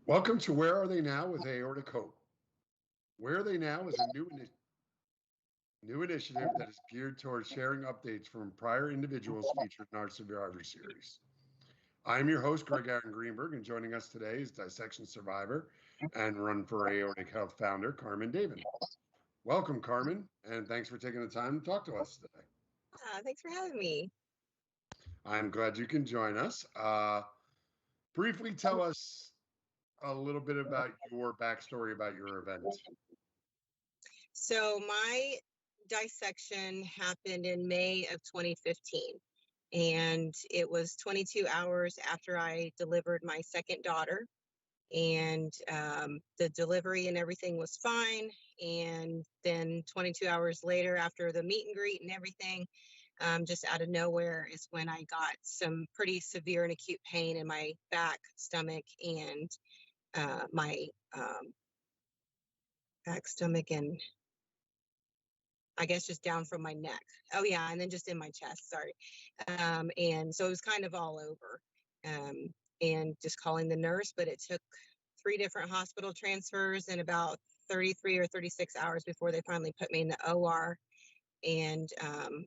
Welcome to Where Are They Now with Aortic Hope. Where Are They Now is a new initiative that is geared towards sharing updates from prior individuals featured in our Survivor series. I'm your host, Greg Aaron Greenberg, and joining us today is dissection survivor and Run for Aortic Health founder, Carmen David. Welcome, Carmen, and thanks for taking the time to talk to us today. Thanks for having me. I'm glad you can join us. Briefly tell us a little bit about your backstory about your event. So my dissection happened in May of 2015, and it was 22 hours after I delivered my second daughter, and the delivery and everything was fine. And then 22 hours later, after the meet and greet and everything, just out of nowhere is when I got some pretty severe and acute pain in my back, stomach, and my back, stomach, and I guess just down from my neck. Oh yeah, and then just in my chest, sorry. And so it was kind of all over. And just calling the nurse, but it took 3 different hospital transfers and about 33 or 36 hours before they finally put me in the OR. And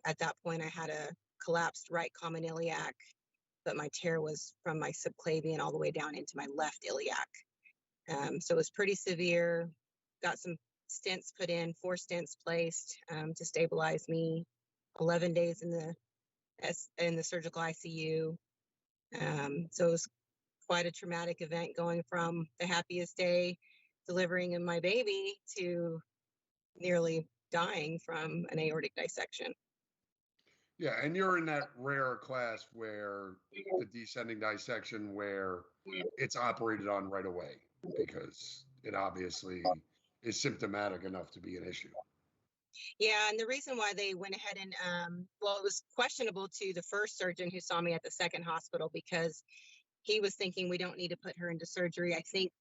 at that point I had a collapsed right common iliac, but my tear was from my subclavian all the way down into my left iliac. So it was pretty severe. Got some stents put in, 4 stents placed to stabilize me, 11 days in the surgical ICU. So it was quite a traumatic event, going from the happiest day delivering my baby to nearly dying from an aortic dissection. Yeah, and you're in that rare class where the descending dissection where it's operated on right away because it obviously is symptomatic enough to be an issue. Yeah, and the reason why they went ahead and, well, it was questionable to the first surgeon who saw me at the second hospital because he was thinking we don't need to put her into surgery. I think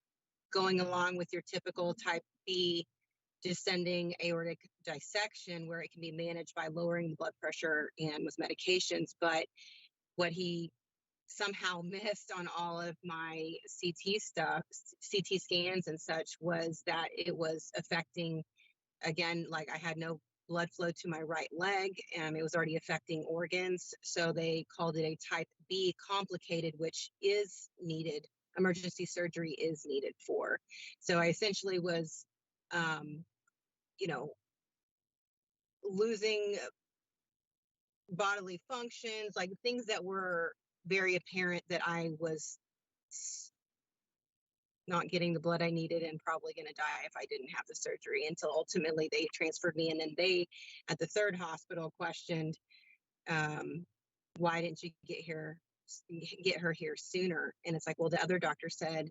going along with your typical type B descending aortic dissection where it can be managed by lowering the blood pressure and with medications. But what he somehow missed on all of my CT scans and such, was that it was affecting, again, like I had no blood flow to my right leg, and it was already affecting organs. So they called it a type B complicated, which is needed. Emergency surgery is needed for. So I essentially was, losing bodily functions, like things that were very apparent that I was not getting the blood I needed and probably going to die if I didn't have the surgery, until ultimately they transferred me. And then they, at the third hospital, questioned, why didn't you get her here sooner? And it's like, well, the other doctor said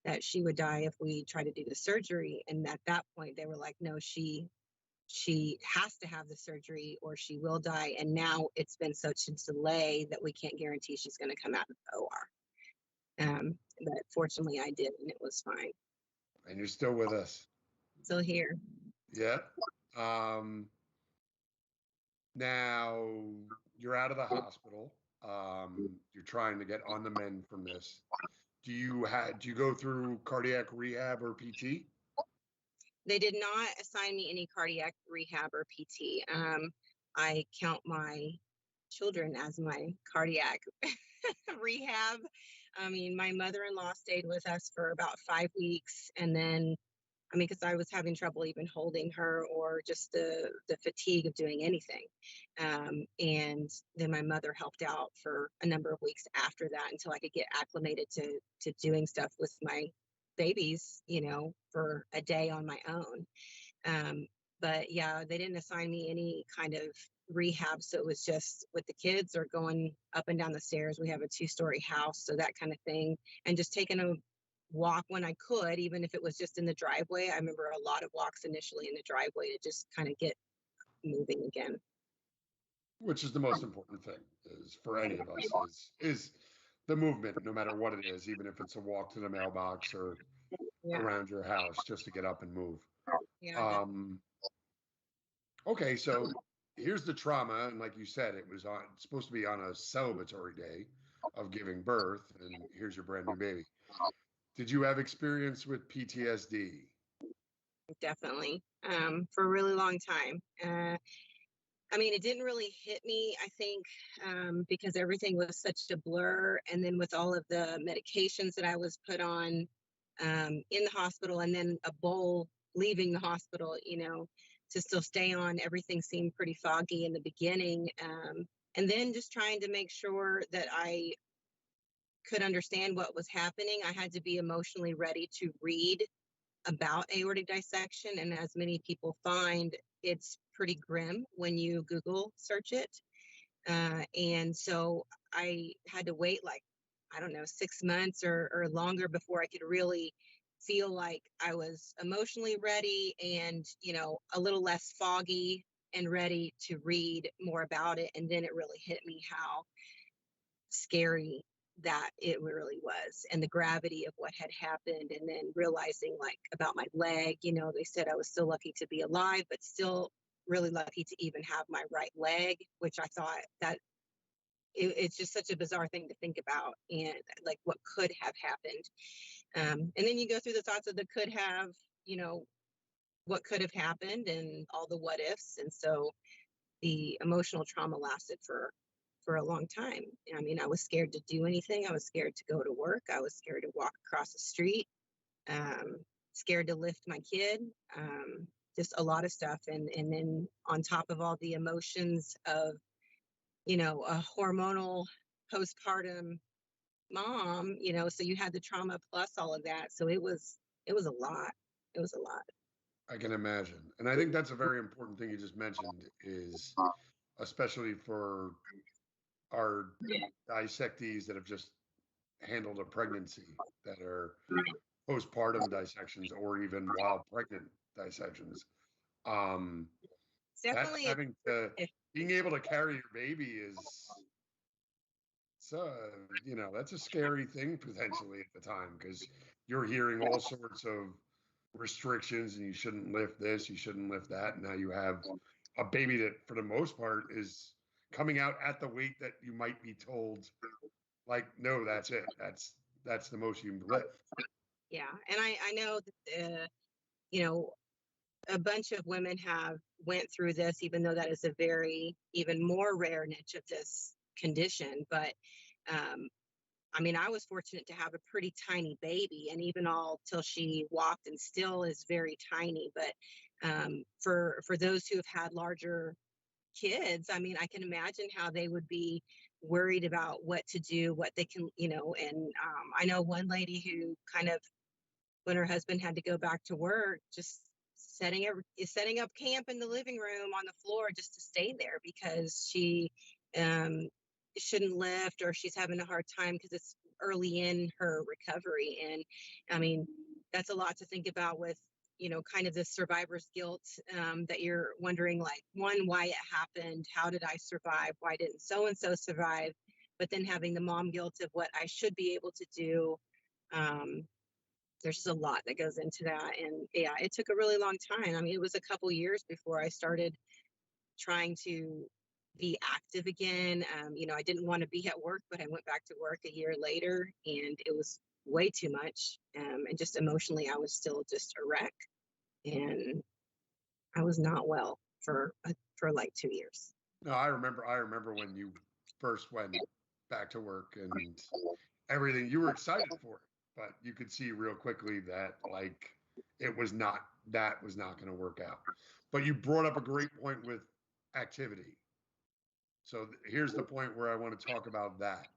that she would die if we tried to do the surgery. And at that point they were like, no, she has to have the surgery or she will die. And now it's been such a delay that we can't guarantee she's going to come out of the OR. But fortunately I did, and it was fine. And you're still with us. Still here. Yeah. Now you're out of the hospital. You're trying to get on the mend from this. Do you go through cardiac rehab or PT? They did not assign me any cardiac rehab or PT. I count my children as my cardiac rehab. I mean, my mother-in-law stayed with us for about 5 weeks, and then, because I was having trouble even holding her, or just the fatigue of doing anything. And then my mother helped out for a number of weeks after that until I could get acclimated to doing stuff with my babies, for a day on my own. But yeah, they didn't assign me any kind of rehab. So it was just with the kids or going up and down the stairs. We have a 2-story house, so that kind of thing. And just taking a walk when I could, even if it was just in the driveway. I remember a lot of walks initially in the driveway to just kind of get moving again. Which is the most important thing is for any of us is the movement, no matter what it is, even if it's a walk to the mailbox or around your house, just to get up and move. Yeah. Okay, so here's the trauma, and like you said, it's supposed to be on a celebratory day of giving birth, and here's your brand new baby. Did you have experience with PTSD? Definitely, for a really long time. I mean, it didn't really hit me, I think, because everything was such a blur. And then with all of the medications that I was put on in the hospital, and then a bowl leaving the hospital, to still stay on, everything seemed pretty foggy in the beginning. And then just trying to make sure that I could understand what was happening, I had to be emotionally ready to read about aortic dissection. And as many people find, it's pretty grim when you Google search it. And so I had to wait like, I don't know, 6 months or longer before I could really feel like I was emotionally ready and, a little less foggy and ready to read more about it. And then it really hit me how scary that it really was, and the gravity of what had happened. And then realizing like about my leg, they said I was still lucky to be alive, but still really lucky to even have my right leg, which I thought that it's just such a bizarre thing to think about, and like what could have happened. And then you go through the thoughts of the could have, what could have happened and all the what ifs. And so the emotional trauma lasted for a long time. I mean, I was scared to do anything. I was scared to go to work. I was scared to walk across the street, scared to lift my kid, just a lot of stuff. And then on top of all the emotions of, a hormonal postpartum mom, so you had the trauma plus all of that. So it was a lot. It was a lot. I can imagine. And I think that's a very important thing you just mentioned is especially for our dissectees that have just handled a pregnancy, that are postpartum dissections or even while pregnant dissections. That Definitely. having to being able to carry your baby is that's a scary thing potentially at the time, because you're hearing all sorts of restrictions and you shouldn't lift this, you shouldn't lift that. And now you have a baby that for the most part is coming out at the weight that you might be told, like, no, that's it. That's the most you can lift. Yeah. And I know that, a bunch of women have went through this, even though that is a very even more rare niche of this condition. But I mean, I was fortunate to have a pretty tiny baby, and even all till she walked and still is very tiny. But for those who have had larger kids, I mean, I can imagine how they would be worried about what to do, what they can, and I know one lady who kind of, when her husband had to go back to work, just setting up camp in the living room on the floor just to stay there because she shouldn't lift, or she's having a hard time because it's early in her recovery. And I mean, that's a lot to think about with, kind of the survivor's guilt, that you're wondering, like, one, why it happened, how did I survive, why didn't so and so survive, but then having the mom guilt of what I should be able to do. There's just a lot that goes into that. And yeah, it took a really long time. I mean, it was a couple years before I started trying to be active again. I didn't want to be at work, but I went back to work a year later, and it was way too much. And just emotionally, I was still just a wreck, and I was not well for like 2 years. No, I remember when you first went back to work and everything. You were excited for it, but you could see real quickly that like that was not going to work out. But you brought up a great point with activity. So here's the point where I want to talk about that.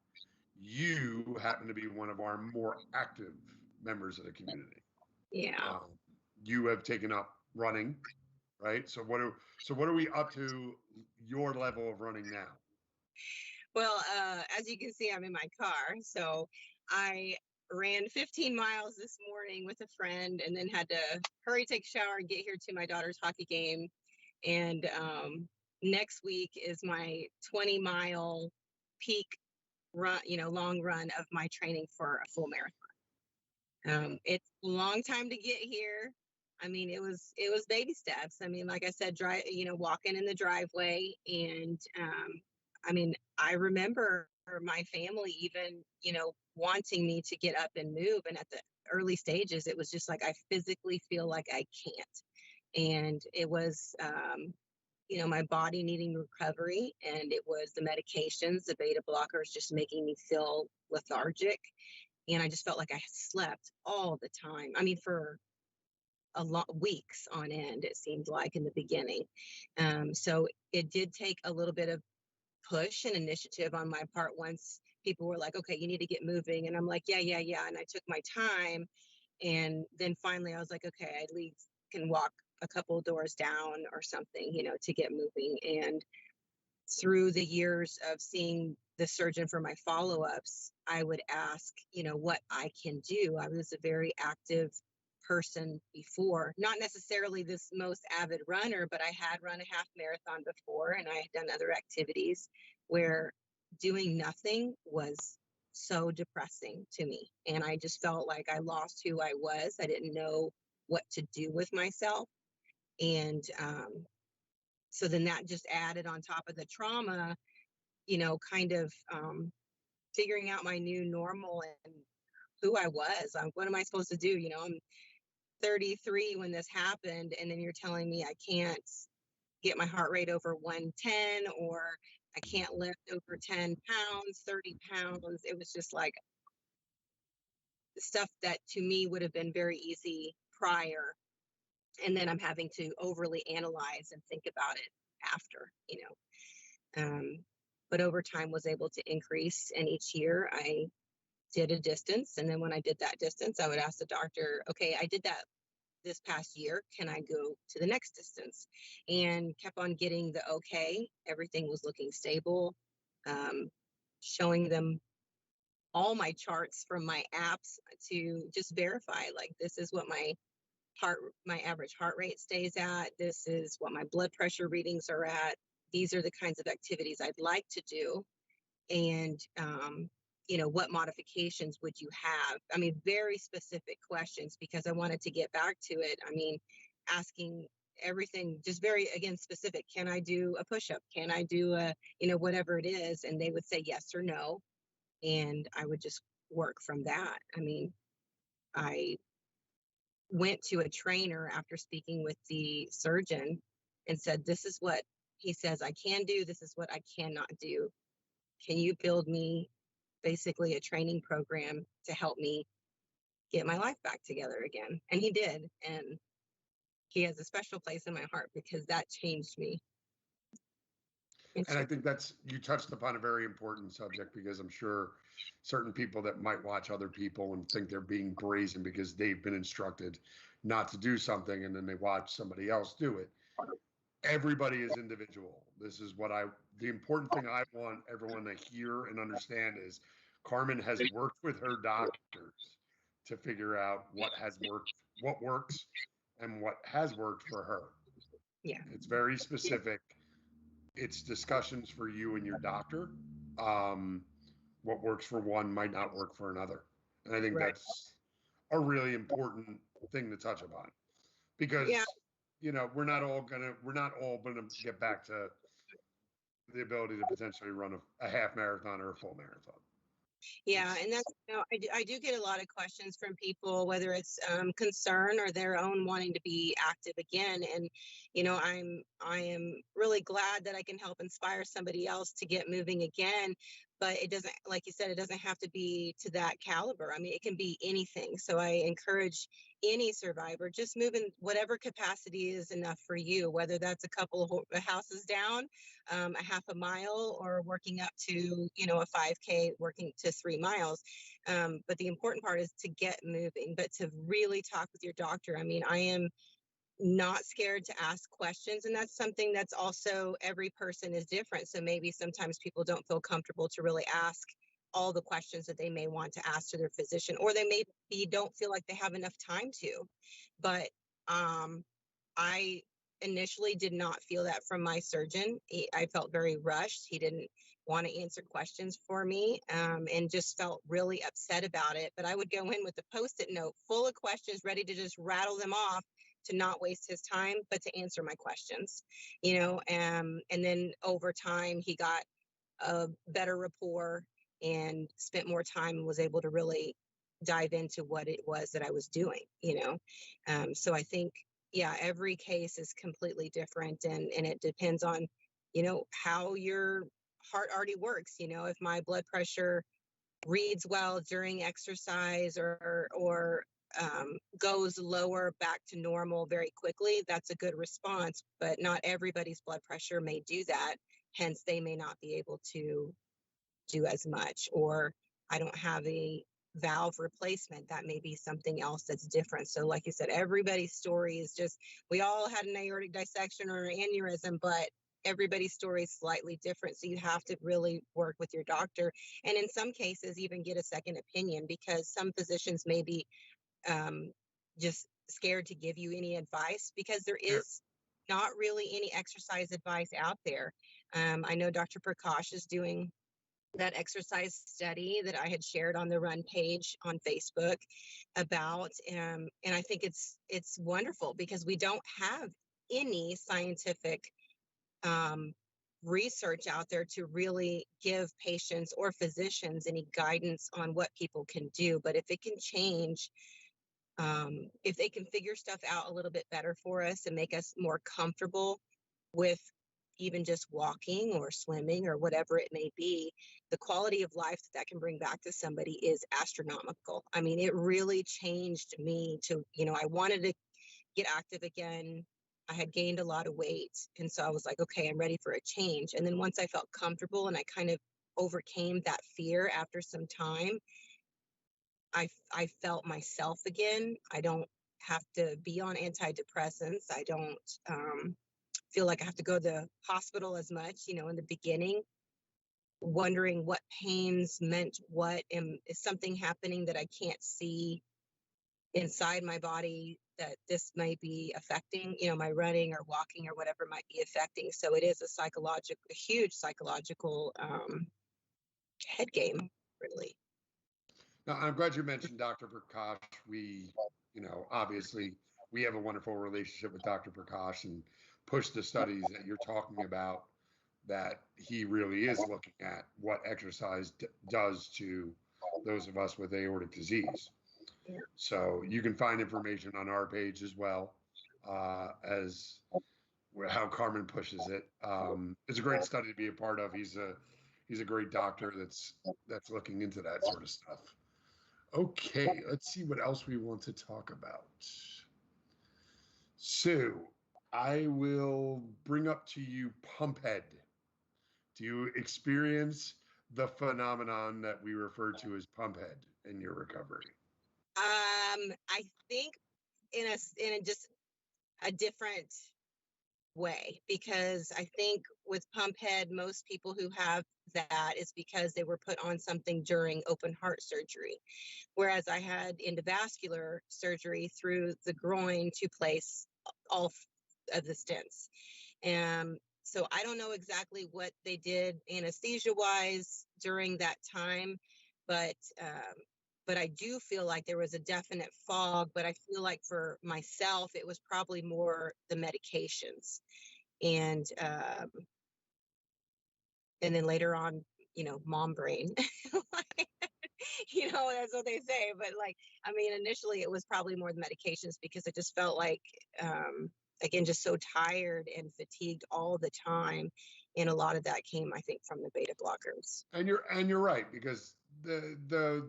You happen to be one of our more active members of the community. Yeah. You have taken up running, right? So what are we up to your level of running now? Well, as you can see, I'm in my car. So I ran 15 miles this morning with a friend, and then had to hurry, take a shower, and get here to my daughter's hockey game. And next week is my 20-mile peak run, long run of my training for a full marathon. It's a long time to get here. I mean, it was baby steps. I mean, like I said, walking in the driveway. And I mean, I remember my family even, wanting me to get up and move. And at the early stages, it was just like, I physically feel like I can't. And it was, my body needing recovery, and it was the medications, the beta blockers, just making me feel lethargic. And I just felt like I slept all the time. I mean, for a lot weeks on end, it seemed like in the beginning. So it did take a little bit of push and initiative on my part once people were like, okay, you need to get moving. And I'm like, yeah, yeah, yeah. And I took my time. And then finally I was like, okay, I at least can walk a couple of doors down or something, to get moving. And through the years of seeing the surgeon for my follow-ups, I would ask, what I can do. I was a very active person before, not necessarily this most avid runner, but I had run a half marathon before, and I had done other activities where doing nothing was so depressing to me. And I just felt like I lost who I was. I didn't know what to do with myself. And so then that just added on top of the trauma, kind of figuring out my new normal and who I was. What am I supposed to do? I'm 33 when this happened, and then you're telling me I can't get my heart rate over 110, or I can't lift over 10 pounds, 30 pounds. It was just like stuff that to me would have been very easy prior. And then I'm having to overly analyze and think about it after, but over time was able to increase. And each year I did a distance. And then when I did that distance, I would ask the doctor, okay, I did that this past year. Can I go to the next distance? And kept on getting the okay. Everything was looking stable. Showing them all my charts from my apps to just verify, like, this is what my average heart rate stays at. This is what my blood pressure readings are at. These are the kinds of activities I'd like to do. And, what modifications would you have? I mean, very specific questions, because I wanted to get back to it. I mean, asking everything just very, again, specific. Can I do a push-up? Can I do whatever it is? And they would say yes or no. And I would just work from that. I mean, I went to a trainer after speaking with the surgeon and said, this is what he says I can do. This is what I cannot do. Can you build me basically a training program to help me get my life back together again? And he did. And he has a special place in my heart because that changed me. And I think you touched upon a very important subject, because I'm sure certain people that might watch other people and think they're being brazen because they've been instructed not to do something, and then they watch somebody else do it. Everybody is individual. This is the important thing I want everyone to hear and understand is Carmen has worked with her doctors to figure out what works and what has worked for her. Yeah. It's very specific. It's discussions for you and your doctor. What works for one might not work for another. And I think that's a really important thing to touch upon, because we're not all gonna get back to the ability to potentially run a half marathon or a full marathon. Yeah, and that's, I do get a lot of questions from people, whether it's concern or their own wanting to be active again. And, I am really glad that I can help inspire somebody else to get moving again. But it doesn't, like you said, it doesn't have to be to that caliber. I mean, it can be anything. So I encourage any survivor, just move in whatever capacity is enough for you, whether that's a couple of houses down, a half a mile, or working up to, a 5K, working to 3 miles. But the important part is to get moving, but to really talk with your doctor. I mean, I am not scared to ask questions. And that's something that's also, every person is different. So maybe sometimes people don't feel comfortable to really ask all the questions that they may want to ask to their physician, or they maybe don't feel like they have enough time to. But I initially did not feel that from my surgeon. I felt very rushed. He didn't want to answer questions for me, and just felt really upset about it. But I would go in with a Post-it note full of questions, ready to just rattle them off, to not waste his time, but to answer my questions, and then over time he got a better rapport. and spent more time and was able to really dive into what it was that I was doing, So I think, yeah, every case is completely different, and it depends on, how your heart already works. If my blood pressure reads well during exercise or goes lower back to normal very quickly, that's a good response. But not everybody's blood pressure may do that. Hence, they may not be able to do as much. Or I don't have a valve replacement. That may be something else that's different. So, like you said, everybody's story is just, we all had an aortic dissection or an aneurysm, but everybody's story is slightly different. So you have to really work with your doctor, and in some cases even get a second opinion, because some physicians may be just scared to give you any advice, because there Sure. is not really any exercise advice out there. I know Dr. Prakash is doing that exercise study that I had shared on the Run page on Facebook about, and I think it's wonderful, because we don't have any scientific um, research out there to really give patients or physicians any guidance on what people can do. But if it can change, if they can figure stuff out a little bit better for us and make us more comfortable with even just walking or swimming or whatever it may be, the quality of life that can bring back to somebody is astronomical. I mean, it really changed me to, I wanted to get active again. I had gained a lot of weight. And so I was like, okay, I'm ready for a change. And then once I felt comfortable and I kind of overcame that fear after some time, I felt myself again. I don't have to be on antidepressants. I don't feel like I have to go to the hospital as much. In the beginning, wondering what pains meant what, and is something happening that I can't see inside my body that this may be affecting, my running or walking or whatever might be affecting. So it is a huge psychological head game, really. Now, I'm glad you mentioned Dr. Prakash. Obviously, we have a wonderful relationship with Dr. Prakash and push the studies that you're talking about, that he really is looking at what exercise does to those of us with aortic disease. Yeah. So you can find information on our page as well, as how Carmen pushes it. It's a great study to be a part of. He's a great doctor that's looking into that sort of stuff. Okay, let's see what else we want to talk about. So I will bring up to you pumphead. Do you experience the phenomenon that we refer to as pumphead in your recovery? I think in a just a different way, because I think with pumphead, most people who have that is because they were put on something during open heart surgery, whereas I had endovascular surgery through the groin to place all of the stents. So I don't know exactly what they did anesthesia wise during that time, but I do feel like there was a definite fog. But I feel like for myself, it was probably more the medications, and then later on, mom brain. That's what they say. But I mean, initially it was probably more the medications, because I just felt like, again, just so tired and fatigued all the time. And a lot of that came, I think, from the beta blockers. And you're right, because the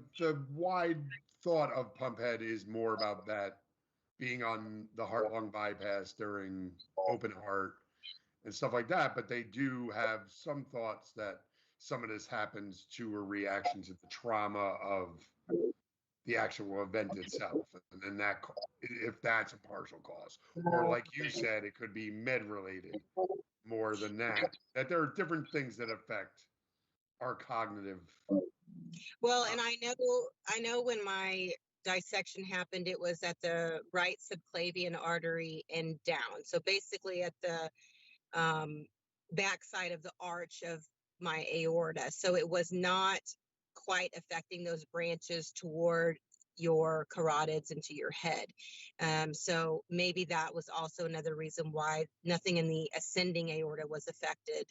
wide thought of pumphead is more about that being on the heart-lung bypass during open heart and stuff like that. But they do have some thoughts that some of this happens to a reaction to the trauma of the actual event itself, and then that, if that's a partial cause, or like you said, it could be med related more than that. That there are different things that affect our cognitive. Well, and I know when my dissection happened, it was at the right subclavian artery and down. So basically at the backside of the arch of my aorta. So it was not quite affecting those branches toward your carotids into your head. So maybe that was also another reason why nothing in the ascending aorta was affected.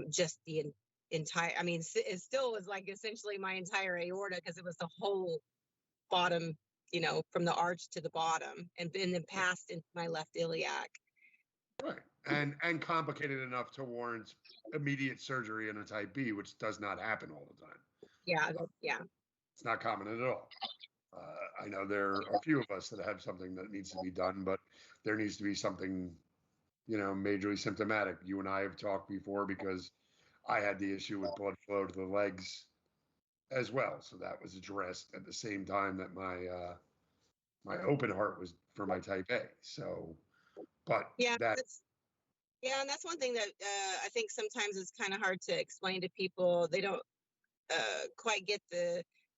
Just the entire, I mean, it still was like essentially my entire aorta, because it was the whole bottom, from the arch to the bottom, and then passed into my left iliac. Right. And complicated enough to warrant immediate surgery in a type B, which does not happen all the time. Yeah. Yeah. It's not common at all. I know there are a few of us that have something that needs to be done, but there needs to be something, majorly symptomatic. You and I have talked before because I had the issue with blood flow to the legs as well. So that was addressed at the same time that my open heart was for my type A. So, but Yeah. that. And that's one thing that I think sometimes is kind of hard to explain to people. They don't quite get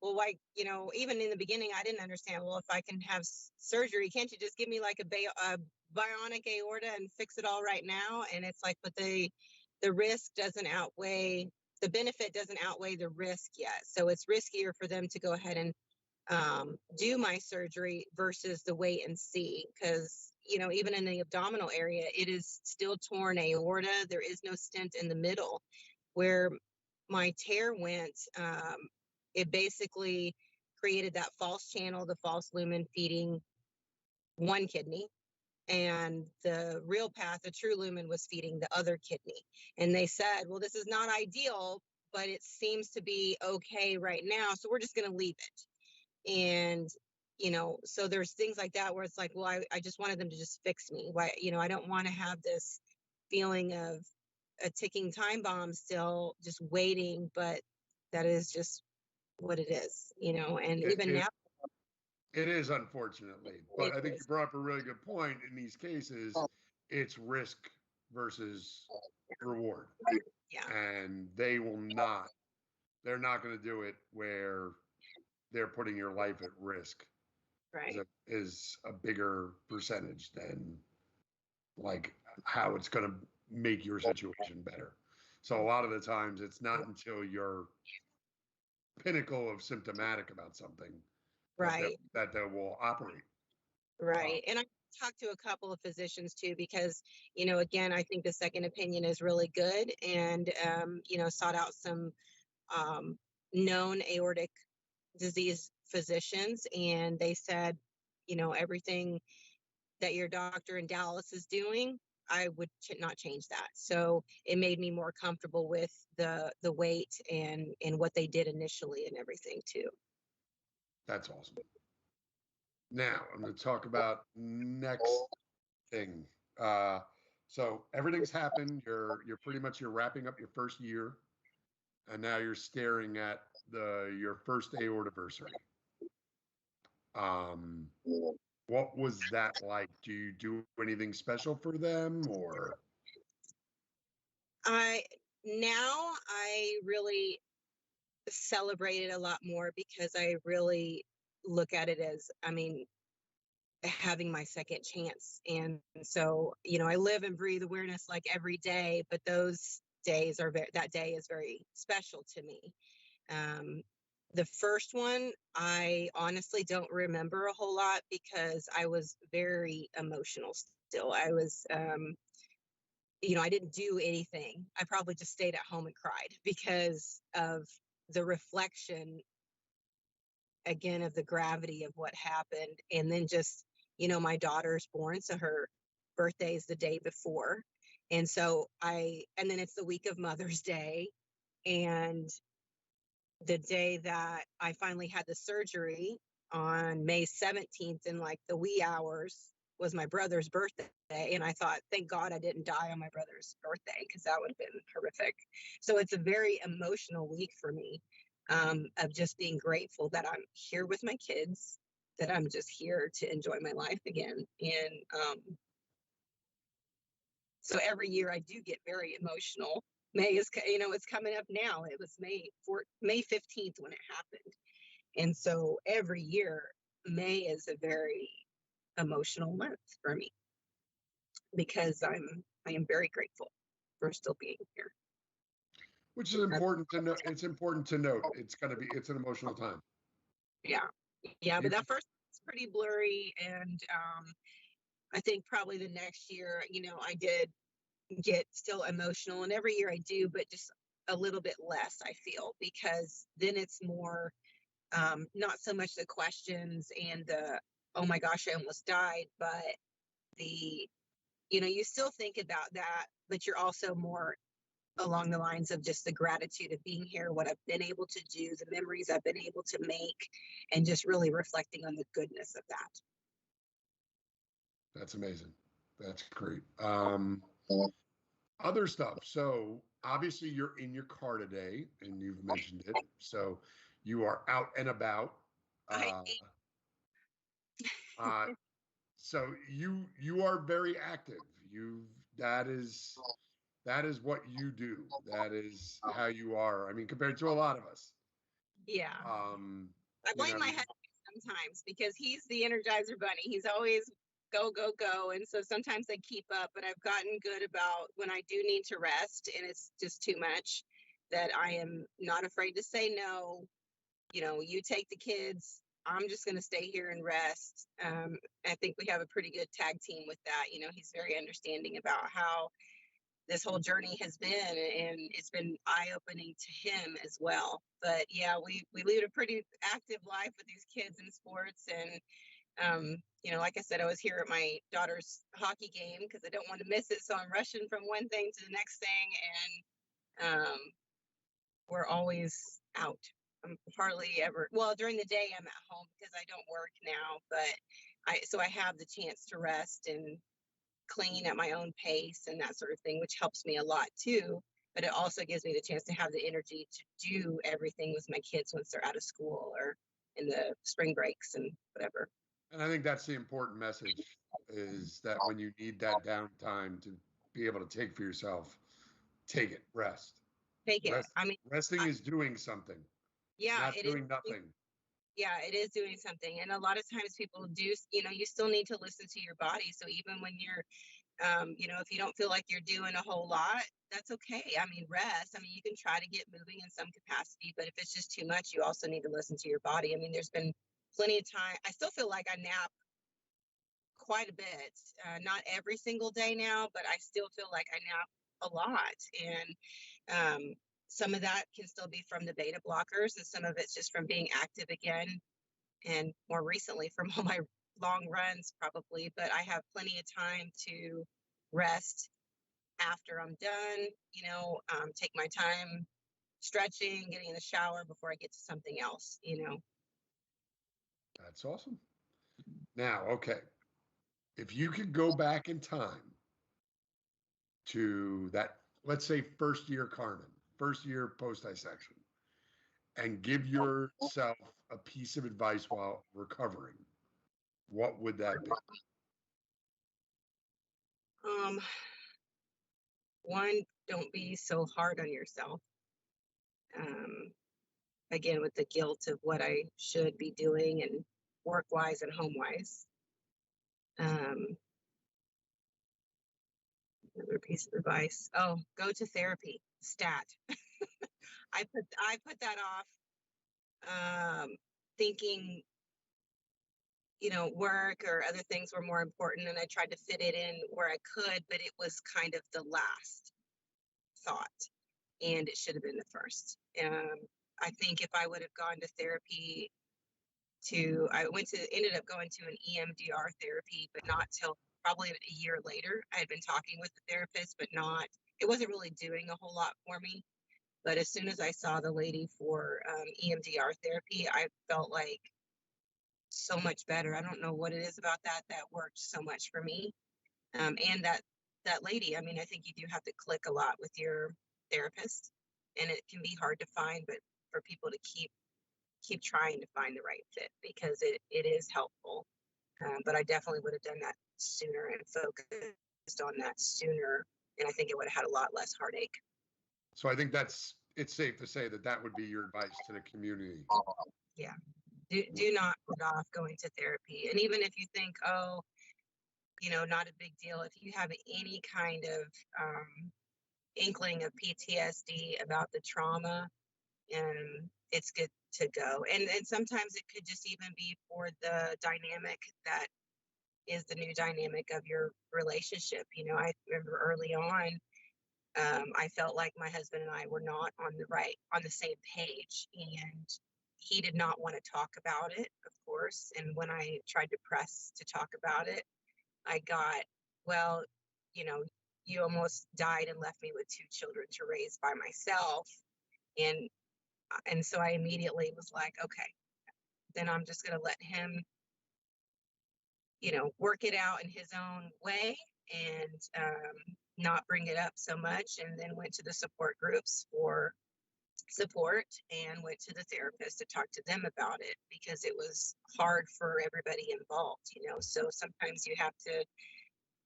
well, why, even in the beginning, I didn't understand. Well, if I can have surgery, can't you just give me like a bionic aorta and fix it all right now? And it's like, but the risk doesn't outweigh, the benefit doesn't outweigh the risk yet. So it's riskier for them to go ahead and do my surgery versus the wait and see, because even in the abdominal area, it is still torn aorta. There is no stent in the middle. Where my tear went, it basically created that false channel, the false lumen feeding one kidney, and the real path, the true lumen, was feeding the other kidney. And they said, well, this is not ideal, but it seems to be okay right now, so we're just going to leave it. And so there's things like that where it's like, well, I just wanted them to just fix me. Why, I don't want to have this feeling of a ticking time bomb still just waiting, but that is just what it is, and even now. It is, unfortunately, but I think you brought up a really good point. In these cases, it's risk versus reward. Yeah. And they're not going to do it where they're putting your life at risk. Right. Is a bigger percentage than like how it's going to make your situation better. So a lot of the times it's not until you're pinnacle of symptomatic about something right that will operate. Right. And I talked to a couple of physicians too, because, again, I think the second opinion is really good, and, sought out some known aortic disease physicians, and they said, everything that your doctor in Dallas is doing, I would not change that. So it made me more comfortable with the weight and what they did initially and everything too. That's awesome. Now I'm going to talk about next thing. So everything's happened. You're wrapping up your first year, and now you're staring at your first aortiversary. What was that like? Do you do anything special for them, or? I really celebrate it a lot more, because I really look at it as, having my second chance. And so, I live and breathe awareness like every day, but those days that day is very special to me. The first one, I honestly don't remember a whole lot, because I was very emotional still. I was, I didn't do anything. I probably just stayed at home and cried because of the reflection, again, of the gravity of what happened. And then just, my daughter's born, so her birthday is the day before. And so and then it's the week of Mother's Day. And the day that I finally had the surgery on May 17th, in like the wee hours, was my brother's birthday. And I thought, thank God I didn't die on my brother's birthday, because that would have been horrific. So it's a very emotional week for me, of just being grateful that I'm here with my kids, that I'm just here to enjoy my life again. And so every year I do get very emotional. May is, it's coming up now. It was May 15th when it happened. And so every year, May is a very emotional month for me, because I am very grateful for still being here. Which is important to know. It's important to note. It's an emotional time. Yeah. But that first was pretty blurry, and I think probably the next year, I did get still emotional, and every year I do, but just a little bit less, I feel, because then it's more not so much the questions and the, oh my gosh, I almost died, but the, you still think about that, but you're also more along the lines of just the gratitude of being here, what I've been able to do, the memories I've been able to make, and just really reflecting on the goodness of that. That's amazing. That's great. Other stuff. So obviously you're in your car today and you've mentioned it. So you are out and about. I Uh, so you are very active. That is what you do. That is how you are. I mean, compared to a lot of us. Yeah. I You blame know, my husband sometimes because he's the Energizer Bunny. He's always go, go, go. And so sometimes I keep up, but I've gotten good about when I do need to rest and it's just too much, that I am not afraid to say no. You take the kids. I'm just going to stay here and rest. I think we have a pretty good tag team with that. He's very understanding about how this whole journey has been, and it's been eye-opening to him as well. But yeah, we lead a pretty active life with these kids in sports, and like I said, I was here at my daughter's hockey game because I don't want to miss it, so I'm rushing from one thing to the next thing, and we're always out. I'm hardly ever, well, during the day I'm at home because I don't work now, but so I have the chance to rest and clean at my own pace and that sort of thing, which helps me a lot too. But it also gives me the chance to have the energy to do everything with my kids once they're out of school or in the spring breaks and whatever. and I think that's the important message is that when you need that downtime to be able to take for yourself, take it, rest. Take it. Rest, I mean, resting is doing something. It's yeah, not it is. doing nothing. Yeah, it is doing something. And a lot of times people do, you still need to listen to your body. So even when you're, if you don't feel like you're doing a whole lot, that's okay. I mean, rest. I mean, you can try to get moving in some capacity, but if it's just too much, you also need to listen to your body. I mean, there's been plenty of time. I still feel like I nap quite a bit, not every single day now, but I still feel like I nap a lot. And some of that can still be from the beta blockers, and some of it's just from being active again. And more recently from all my long runs, probably. But I have plenty of time to rest after I'm done, take my time stretching, getting in the shower before I get to something else. That's awesome. Now, okay, if you could go back in time to that, let's say first year Carmen, first year post dissection, and give yourself a piece of advice while recovering, what would that be? One, don't be so hard on yourself. Again, with the guilt of what I should be doing and work wise and home wise. Another piece of advice. Oh, go to therapy. Stat. I put that off, thinking, work or other things were more important, and I tried to fit it in where I could, but it was kind of the last thought, and it should have been the first. I think if I would have gone to therapy, ended up going to an EMDR therapy, but not till probably a year later. I had been talking with the therapist, but it wasn't really doing a whole lot for me. But as soon as I saw the lady for EMDR therapy, I felt like so much better. I don't know what it is about that worked so much for me. And that lady, I mean, I think you do have to click a lot with your therapist, and it can be hard to find, but for people to keep trying to find the right fit, because it is helpful. But I definitely would have done that sooner and focused on that sooner, and I think it would have had a lot less heartache. So I think it's safe to say that would be your advice to the community. Yeah. Do not put off going to therapy. And even if you think, oh, not a big deal, if you have any kind of inkling of PTSD about the trauma, it's good to go. And sometimes it could just even be for the dynamic that is the new dynamic of your relationship. I remember early on, I felt like my husband and I were not on the same page, and he did not want to talk about it, of course. And when I tried to press to talk about it, I got, well, you know, you almost died and left me with 2 children to raise by myself. And so I immediately was like, okay, then I'm just going to let him, work it out in his own way, and not bring it up so much. And then went to the support groups for support, and went to the therapist to talk to them about it, because it was hard for everybody involved. So sometimes you have to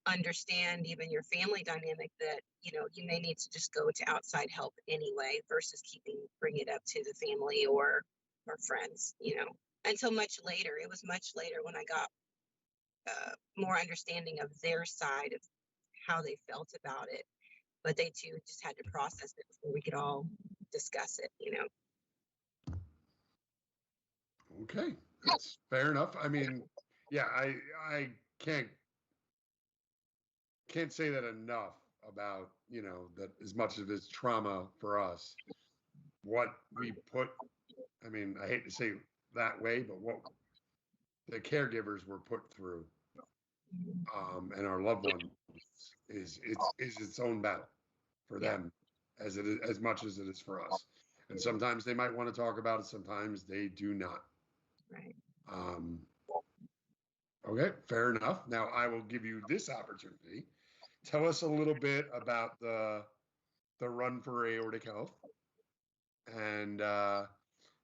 understand even your family dynamic, that you may need to just go to outside help anyway, versus bring it up to the family or friends, until much later. It was much later when I got more understanding of their side of how they felt about it, but they too just had to process it before we could all discuss it. Okay, that's fair enough. I mean, yeah, I can't say that enough about, that as much of it's trauma for us, what we put, I mean, I hate to say that way, but what the caregivers were put through, and our loved ones is its own battle for them, as it is, as much as it is for us. And sometimes they might want to talk about it, sometimes they do not. Right. Okay, fair enough. Now I will give you this opportunity. Tell us a little bit about the Run for Aortic Health, and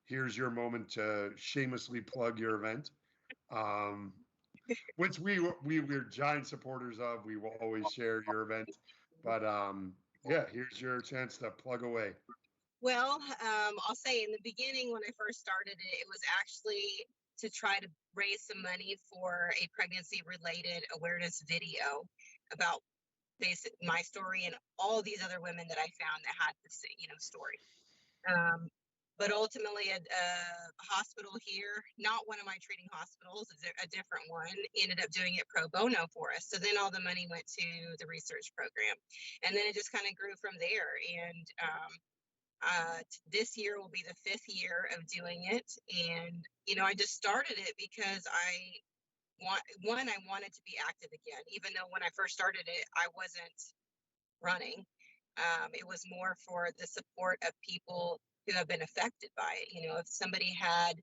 here's your moment to shamelessly plug your event, um, which we're giant supporters of. We will always share your event, but yeah, here's your chance to plug away. Well, I'll say in the beginning when I first started it was actually to try to raise some money for a pregnancy-related awareness video about my story and all these other women that I found that had the same, story. But ultimately, a hospital here, not one of my treating hospitals, a different one, ended up doing it pro bono for us. So then all the money went to the research program, and then it just kind of grew from there. And this year will be the 5th year of doing it. And, I just started it because I wanted to be active again, even though when I first started it, I wasn't running. It was more for the support of people who have been affected by it. If somebody had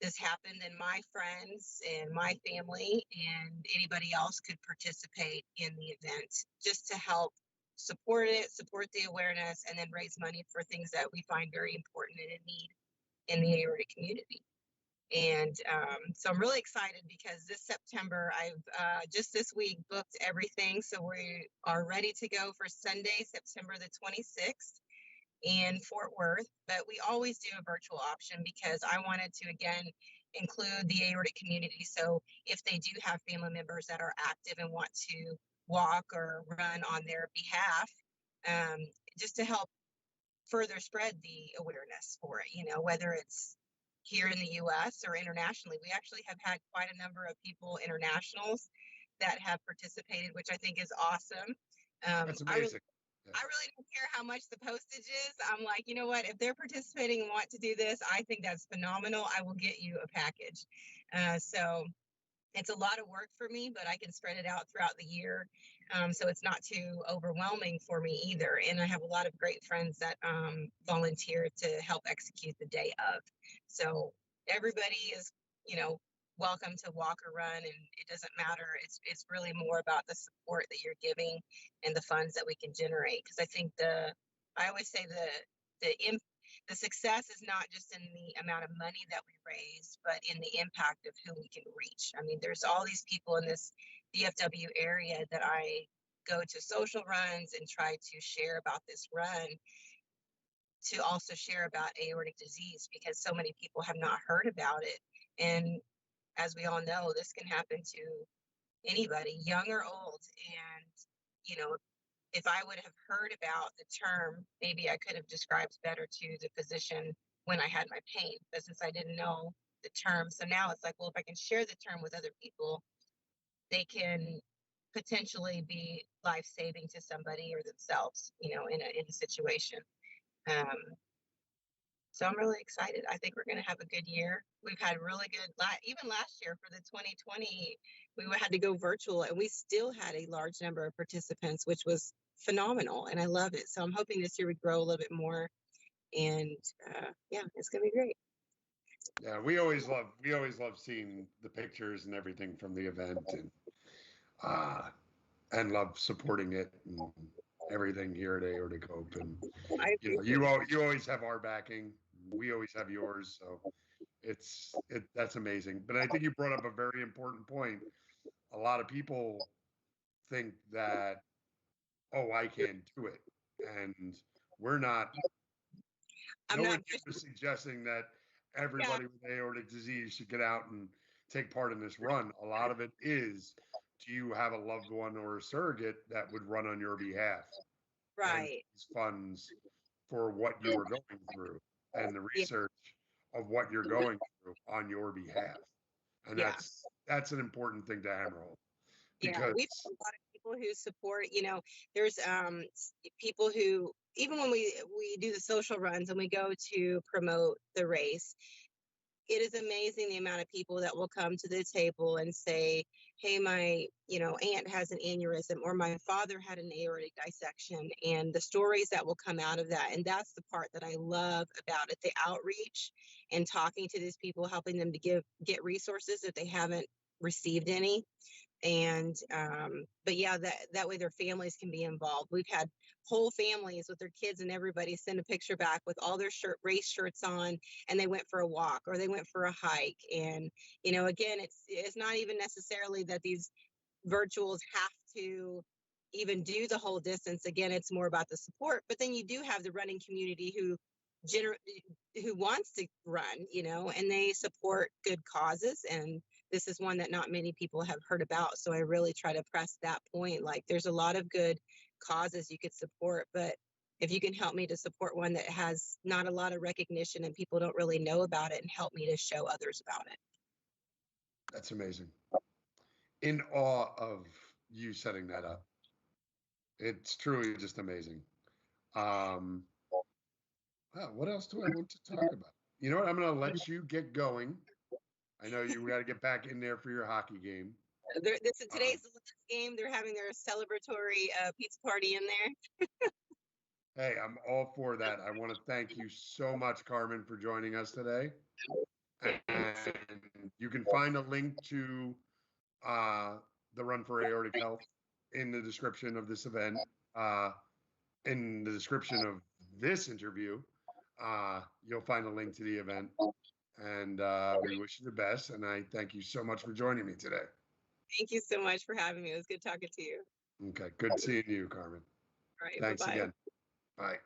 this happen, then my friends and my family and anybody else could participate in the event, just to help support the awareness, and then raise money for things that we find very important and in need in the aortic community. And so I'm really excited because this September, I've just this week booked everything. So we are ready to go for Sunday, September the 26th in Fort Worth. But we always do a virtual option because I wanted to, again, include the aortic community. So if they do have family members that are active and want to walk or run on their behalf, just to help further spread the awareness for it, whether it's here in the US or internationally. We actually have had quite a number of people, internationals, that have participated, which I think is awesome. That's amazing. I really don't care how much the postage is. I'm like, you know what? If they're participating and want to do this, I think that's phenomenal. I will get you a package. So it's a lot of work for me, but I can spread it out throughout the year. So it's not too overwhelming for me either. And I have a lot of great friends that volunteer to help execute the day of. So everybody is, welcome to walk or run, and it doesn't matter. It's really more about the support that you're giving and the funds that we can generate. Because I think I always say the success is not just in the amount of money that we raise, but in the impact of who we can reach. I mean, there's all these people in this DFW area that I go to social runs and try to share about this run, to also share about aortic disease, because so many people have not heard about it. And as we all know, this can happen to anybody, young or old. And, if I would have heard about the term, maybe I could have described better to the physician when I had my pain. But since I didn't know the term, so now it's like, well, if I can share the term with other people, they can potentially be life-saving to somebody or themselves, in a situation. So I'm really excited. I think we're going to have a good year. We've had really good, even last year for the 2020, we had to go virtual and we still had a large number of participants, which was phenomenal. And I love it. So I'm hoping this year we grow a little bit more. And yeah, it's going to be great. Yeah, we always love seeing the pictures and everything from the event, and love supporting it and everything here at Aortic Hope. And you always have our backing. We always have yours. So that's amazing. But I think you brought up a very important point. A lot of people think that, oh, I can't do it, and we're not. I'm not suggesting that everybody with aortic disease should get out and take part in this run. A lot of it is, do you have a loved one or a surrogate that would run on your behalf? Right. These funds for what you were going through and the research of what you're going through on your behalf. And that's an important thing to hammer home. Because we've got a lot of people who support, there's people who, even when we do the social runs and we go to promote the race, it is amazing the amount of people that will come to the table and say, hey, my, aunt has an aneurysm, or my father had an aortic dissection, and the stories that will come out of that. And that's the part that I love about it, the outreach and talking to these people, helping them to get resources if they haven't received any. And but yeah, that way their families can be involved. We've had whole families with their kids and everybody send a picture back with all their race shirts on, and they went for a walk or they went for a hike. And again, it's not even necessarily that these virtuals have to even do the whole distance. Again, it's more about the support. But then you do have the running community who wants to run, and they support good causes. And this is one that not many people have heard about. So I really try to press that point. Like, there's a lot of good causes you could support, but if you can help me to support one that has not a lot of recognition and people don't really know about it, and help me to show others about it. That's amazing. In awe of you setting that up. It's truly just amazing. What else do I want to talk about? You know what? I'm going to let you get going. I know you got to get back in there for your hockey game. Today's the last game. They're having their celebratory pizza party in there. Hey, I'm all for that. I want to thank you so much, Carmen, for joining us today. And you can find a link to the Run for Aortic Health in the description of this event. In the description of this interview, you'll find a link to the event. And we wish you the best. And I thank you so much for joining me today. Thank you so much for having me. It was good talking to you. Okay. Good seeing you, Carmen. All right. Thanks bye-bye. again. Bye.